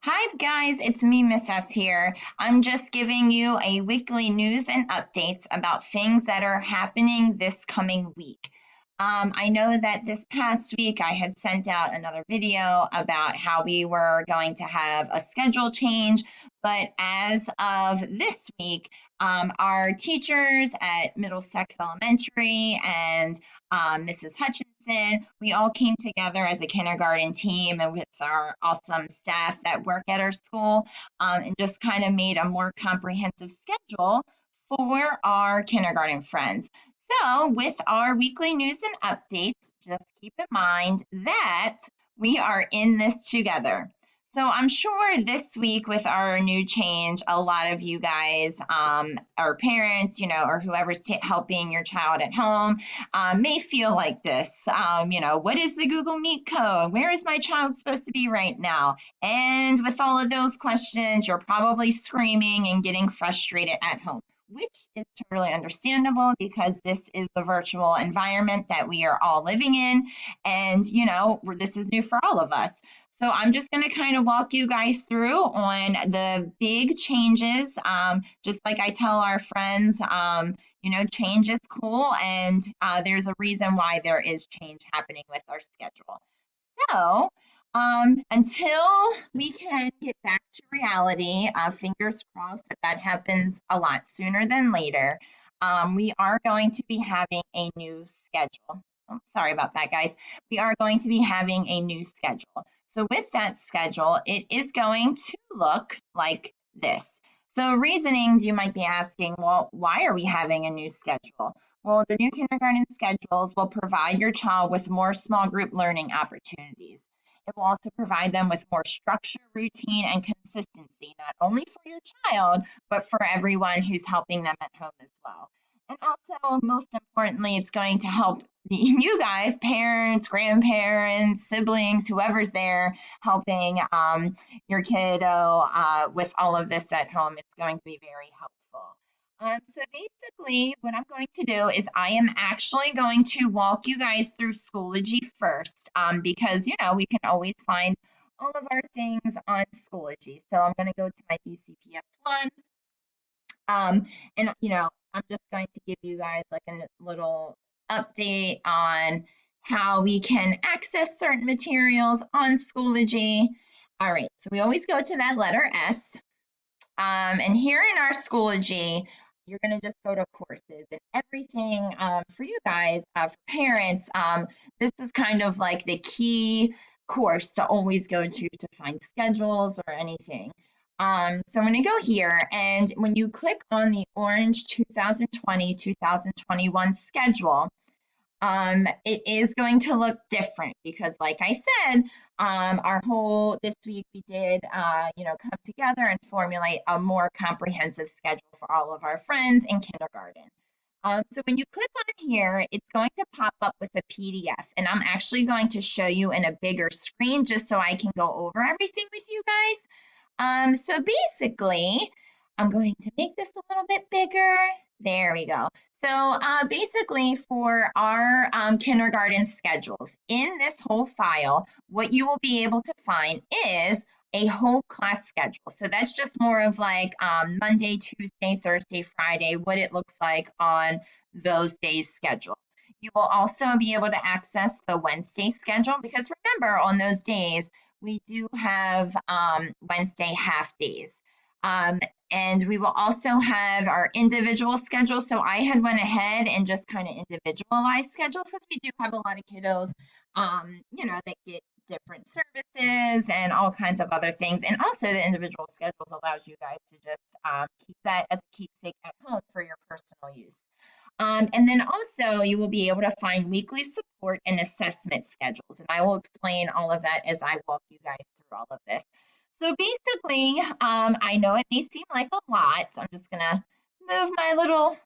Hi guys, it's me, Miss S here. I'm just giving you a weekly news and updates about things that are happening this coming week. I know that this past week I had sent out another video about how we were going to have a schedule change, but as of this week, our teachers at Middlesex Elementary and Mrs. Hutchinson, we all came together as a kindergarten team and with our awesome staff that work at our school and just kind of made a more comprehensive schedule for our kindergarten friends. So, with our weekly news and updates, just keep in mind that we are in this together. So, I'm sure this week, with our new change, a lot of you guys, our parents, or whoever's helping your child at home, may feel like this. What is the Google Meet code? Where is my child supposed to be right now? And with all of those questions, you're probably screaming and getting frustrated at home, which is totally understandable because this is the virtual environment that we are all living in. And, this is new for all of us. So I'm just going to kind of walk you guys through on the big changes. Just like I tell our friends, change is cool, and there's a reason why there is change happening with our schedule. So, until we can get back to reality, fingers crossed that that happens a lot sooner than later, we are going to be having a new schedule. Oh, sorry about that, guys. We are going to be having a new schedule. So, with that schedule, it is going to look like this. So, reasonings you might be asking, well, why are we having a new schedule? Well, the new kindergarten schedules will provide your child with more small group learning opportunities. It will also provide them with more structure, routine, and consistency, not only for your child, but for everyone who's helping them at home as well. And also, most importantly, it's going to help you guys, parents, grandparents, siblings, whoever's there helping your kiddo with all of this at home. It's going to be very helpful. So basically, what I'm going to do is I am actually going to walk you guys through Schoology first, because we can always find all of our things on Schoology. So I'm going to go to my BCPS one, and I'm just going to give you guys like a little update on how we can access certain materials on Schoology. All right, so we always go to that letter S. And here in our Schoology, you're going to just go to courses and everything for you guys, for parents. This is kind of like the key course to always go to find schedules or anything. So I'm going to go here, and when you click on the orange 2020-2021 schedule, it is going to look different because, like I said, our whole this week we did, come together and formulate a more comprehensive schedule for all of our friends in kindergarten. So when you click on here, it's going to pop up with a PDF, and I'm actually going to show you in a bigger screen just so I can go over everything with you guys. So basically, I'm going to make this a little bit bigger. There we go. So basically for our kindergarten schedules, in this whole file, what you will be able to find is a whole class schedule. So that's just more of like Monday, Tuesday, Thursday, Friday, what it looks like on those days' schedule. You will also be able to access the Wednesday schedule because remember, on those days, we do have Wednesday half days. And we will also have our individual schedules. So I had went ahead and just kind of individualized schedules because we do have a lot of kiddos, that get different services and all kinds of other things. And also the individual schedules allows you guys to just keep that as a keepsake at home for your personal use. And then also you will be able to find weekly support and assessment schedules. And I will explain all of that as I walk you guys through all of this. So basically, I know it may seem like a lot. So I'm just going to move my little,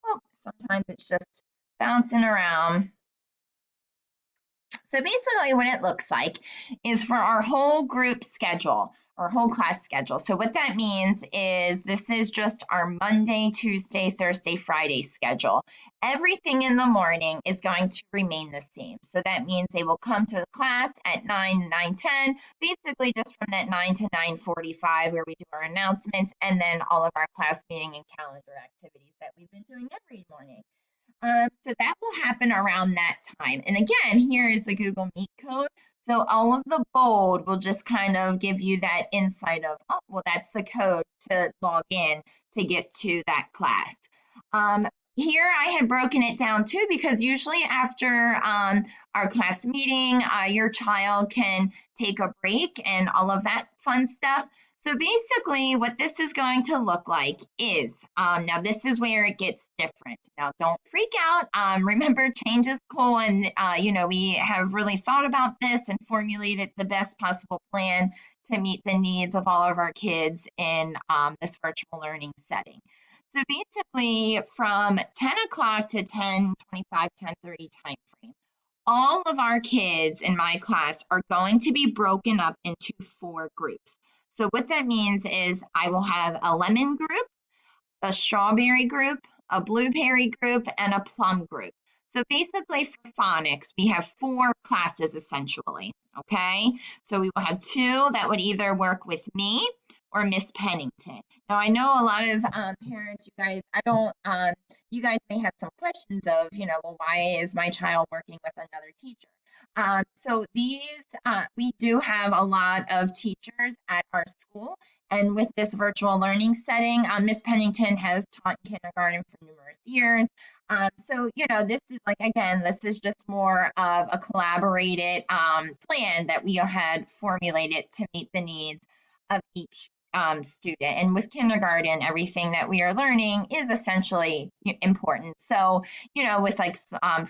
oh, sometimes it's just bouncing around. So basically what it looks like is for our whole group schedule or whole class schedule. So what that means is this is just our Monday, Tuesday, Thursday, Friday schedule. Everything in the morning is going to remain the same. So that means they will come to the class at 9 to 9:10, basically just from that 9 to 9:45 where we do our announcements and then all of our class meeting and calendar activities that we've been doing every morning. So that will happen around that time. And again, here is the Google Meet code. So all of the bold will just kind of give you that insight of, oh, well, that's the code to log in to get to that class. Here I had broken it down too, because usually after our class meeting, your child can take a break and all of that fun stuff. So basically what this is going to look like is, now this is where it gets different. Now don't freak out. Remember, change is cool, and we have really thought about this and formulated the best possible plan to meet the needs of all of our kids in this virtual learning setting. So basically from 10 o'clock to 10:25, 10:30 time frame, all of our kids in my class are going to be broken up into 4 groups. So what that means is I will have a lemon group, a strawberry group, a blueberry group, and a plum group. So basically for phonics, we have 4 classes essentially, okay? So we will have 2 that would either work with me or Miss Pennington. Now I know a lot of parents, you guys may have some questions of, well, why is my child working with another teacher? So we do have a lot of teachers at our school, and with this virtual learning setting, Miss Pennington has taught kindergarten for numerous years. This is like, again, this is just more of a collaborated plan that we had formulated to meet the needs of each student. And with kindergarten, everything that we are learning is essentially important. So, with like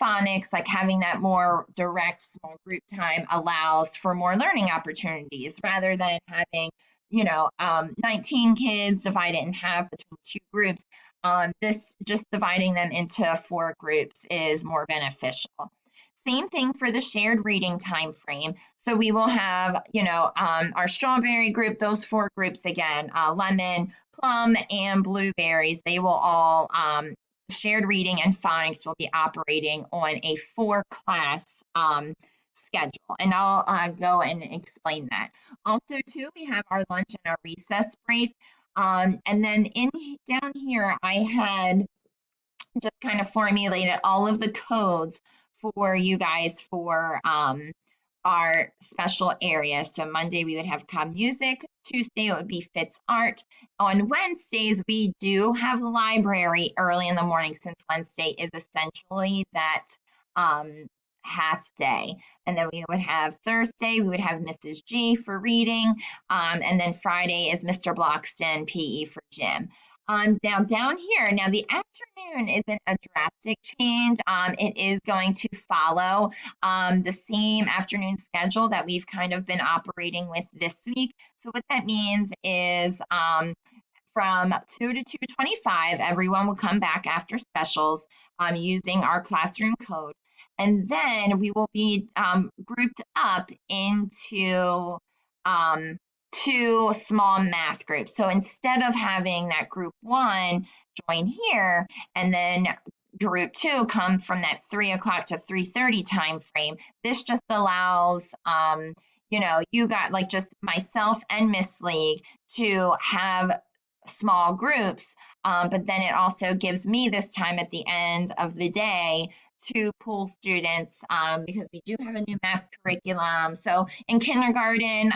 phonics, like having that more direct small group time allows for more learning opportunities rather than having 19 kids divided in half between 2 groups. This just dividing them into 4 groups is more beneficial. Same thing for the shared reading time frame. So we will have, our strawberry group, those 4 groups again, lemon, plum, and blueberries. They will all, shared reading and phonics will be operating on a 4-class schedule. And I'll go and explain that. Also, too, we have our lunch and our recess break. And then down here, I had just kind of formulated all of the codes for you guys for our special areas. So Monday we would have Cobb Music, Tuesday it would be Fitz Art. On Wednesdays we do have the library early in the morning since Wednesday is essentially that half day. And then we would have Thursday, we would have Mrs. G for reading, and then Friday is Mr. Blockston PE for gym. Now down here, now the afternoon isn't a drastic change. It is going to follow the same afternoon schedule that we've kind of been operating with this week. So what that means is from 2 to 2:25, everyone will come back after specials using our classroom code. And then we will be grouped up into 2 small math groups. So instead of having that group 1 join here and then group 2 come from that 3 o'clock to 3:30 time frame, this just allows you got like just myself and Miss League to have small groups, but then it also gives me this time at the end of the day to pull students because we do have a new math curriculum. So in kindergarten,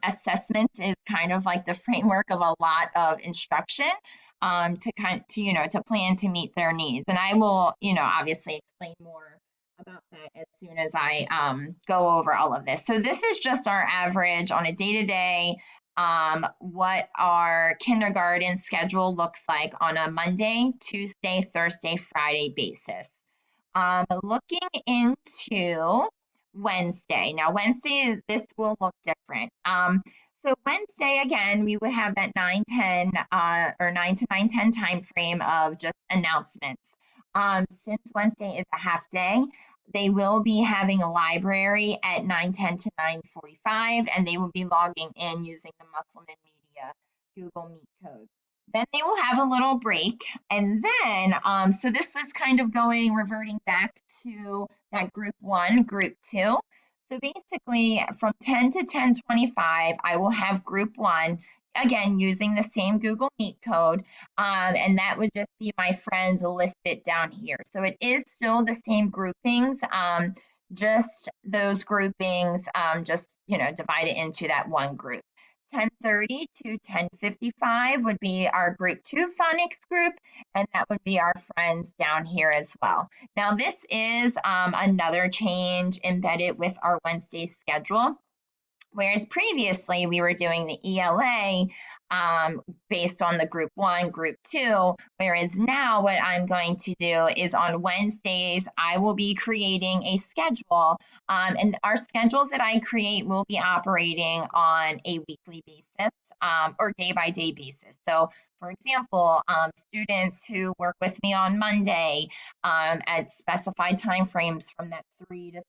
assessment is kind of like the framework of a lot of instruction to plan to meet their needs. And I will, obviously explain more about that as soon as I go over all of this. So this is just our average on a day-to-day what our kindergarten schedule looks like on a Monday, Tuesday, Thursday, Friday basis. Looking into Wednesday. Now, Wednesday, this will look different. So Wednesday, again, we would have that 9:10 or 9 to 9:10 time frame of just announcements. Since Wednesday is a half day, They will be having a library at 9:10 to 9:45, and they will be logging in using the Musselman Media Google Meet code. Then they will have a little break, and then so this is kind of reverting back to that group one, group two. So basically, from 10 to 10:25, I will have group one, again, using the same Google Meet code, and that would just be my friends listed down here. So it is still the same groupings, just those groupings, just, divided into that one group. 10:30 to 10:55 would be our group two phonics group, and that would be our friends down here as well. Now, this is another change embedded with our Wednesday schedule. Whereas previously we were doing the ELA based on the group one, group two, whereas now what I'm going to do is on Wednesdays, I will be creating a schedule. And our schedules that I create will be operating on a weekly basis or day by day basis. So, for example, students who work with me on Monday at specified timeframes from that 3 to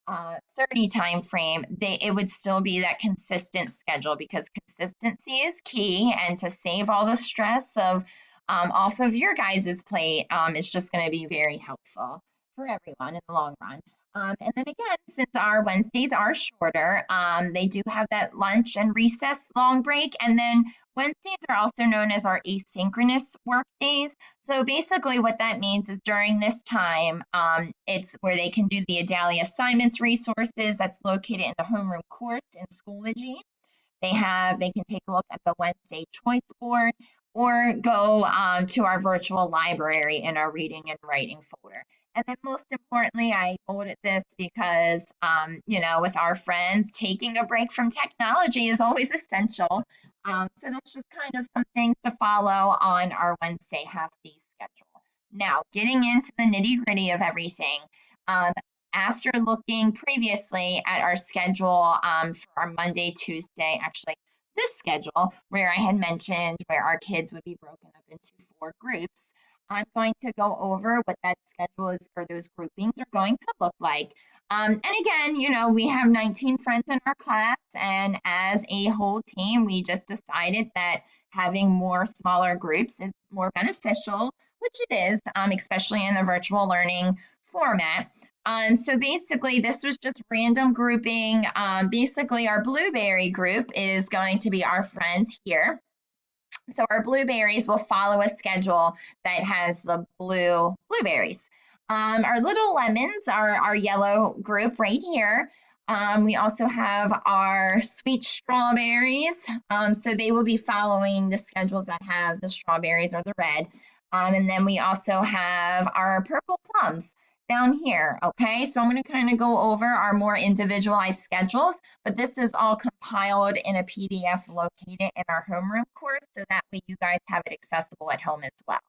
3:30 time frame, it would still be that consistent schedule because consistency is key, and to save all the stress of off of your guys' plate is just going to be very helpful for everyone in the long run. And then again, since our Wednesdays are shorter, they do have that lunch and recess long break. And then Wednesdays are also known as our asynchronous work days. So basically what that means is during this time, it's where they can do the Adalia assignments resources that's located in the homeroom course in Schoology. They can take a look at the Wednesday choice board or go to our virtual library in our reading and writing folder. And then most importantly, I bolded this because, with our friends, taking a break from technology is always essential. So that's just kind of some things to follow on our Wednesday half day schedule. Now, getting into the nitty gritty of everything. Um, After looking previously at our schedule for our Monday, Tuesday, actually this schedule where I had mentioned where our kids would be broken up into 4 groups, I'm going to go over what that schedule is or those groupings are going to look like. And again, we have 19 friends in our class, and as a whole team, we just decided that having more smaller groups is more beneficial, which it is, especially in the virtual learning format. So basically, this was just random grouping. Basically, our blueberry group is going to be our friends here. So our blueberries will follow a schedule that has the blueberries. Our little lemons are our yellow group right here. We also have our sweet strawberries. So they will be following the schedules that have the strawberries or the red. And then we also have our purple plums down here. Okay, so I'm going to kind of go over our more individualized schedules, but this is all compiled in a PDF located in our homeroom course, so that way you guys have it accessible at home as well.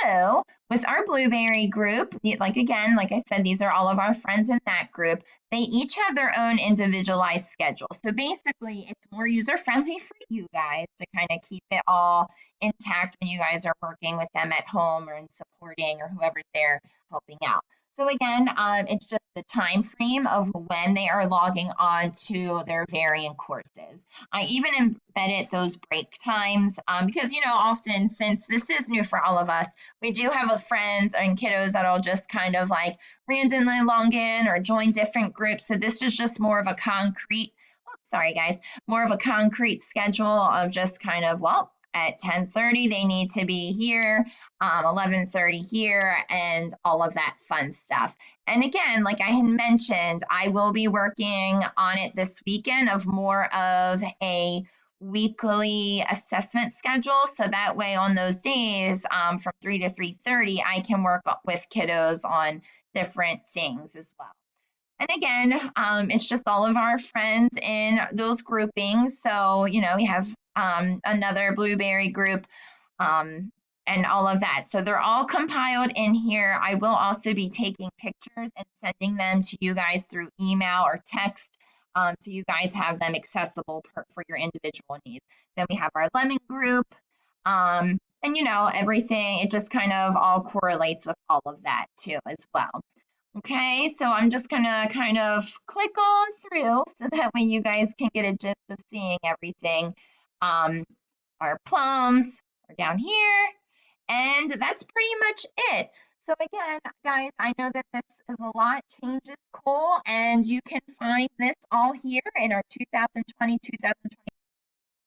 So with our blueberry group, like I said, these are all of our friends in that group. They each have their own individualized schedule. So basically, it's more user-friendly for you guys to kind of keep it all intact when you guys are working with them at home or in supporting or whoever's there helping out. So again, it's just the time frame of when they are logging on to their varying courses. I even embedded those break times because, often since this is new for all of us, we do have friends and kiddos that'll just kind of like randomly log in or join different groups. So this is just more of a concrete, sorry guys, more of a concrete schedule of just kind of, well, at 10:30 they need to be here, 11:30 here, and all of that fun stuff. And again, like I had mentioned, I will be working on it this weekend of more of a weekly assessment schedule. So that way on those days from 3 to 3:30, I can work with kiddos on different things as well. And again, it's just all of our friends in those groupings. So, we have another blueberry group and all of that. So they're all compiled in here. I will also be taking pictures and sending them to you guys through email or text. So you guys have them accessible for your individual needs. Then we have our lemon group. And everything, it just kind of all correlates with all of that too as well. Okay, so I'm just gonna kind of click on through so that way you guys can get a gist of seeing everything. Um, our plums are down here, and that's pretty much it. So again, guys, I know that this is a lot, change is cool, and you can find this all here in our 2020-2021